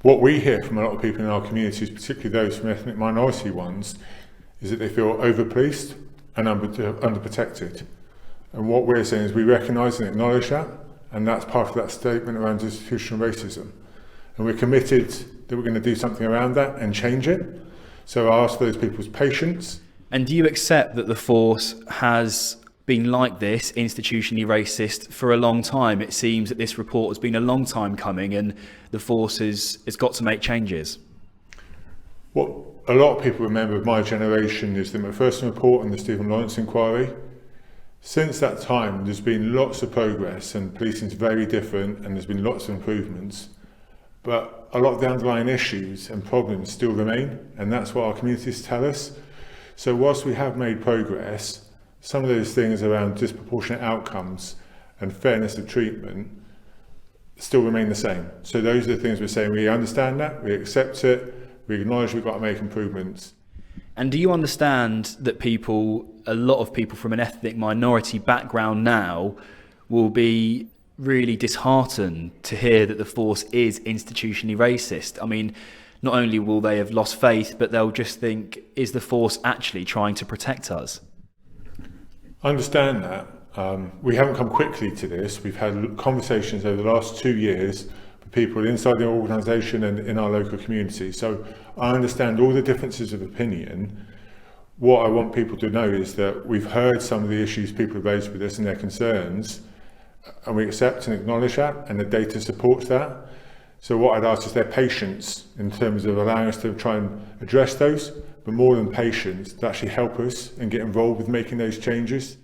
What we hear from a lot of people in our communities, particularly those from ethnic minority ones, is that they feel over-policed and underprotected. And what we're saying is we recognise and acknowledge that, and that's part of that statement around institutional racism. And we're committed that we're going to do something around that and change it. So I ask for those people's patience. And do you accept that the force has been like this, institutionally racist, for a long time? It seems that this report has been a long time coming and the force has got to make changes. What a lot of people remember of my generation is the Macpherson report and the Stephen Lawrence inquiry. Since that time, there's been lots of progress and policing is very different and there's been lots of improvements. But a lot of the underlying issues and problems still remain, and that's what our communities tell us. So whilst we have made progress, some of those things around disproportionate outcomes and fairness of treatment still remain the same. So those are the things we're saying. We understand that, we accept it, we acknowledge we've got to make improvements. And do you understand that a lot of people from an ethnic minority background now will be really disheartened to hear that the force is institutionally racist? I mean, not only will they have lost faith, but they'll just think, is the force actually trying to protect us? I understand that. We haven't come quickly to this. We've had conversations over the last 2 years with people inside the organisation and in our local community. So I understand all the differences of opinion. What I want people to know is that we've heard some of the issues people have raised with us and their concerns, and we accept and acknowledge that, and the data supports that. So what I'd ask is their patience in terms of allowing us to try and address those, but more than patience, to actually help us and get involved with making those changes.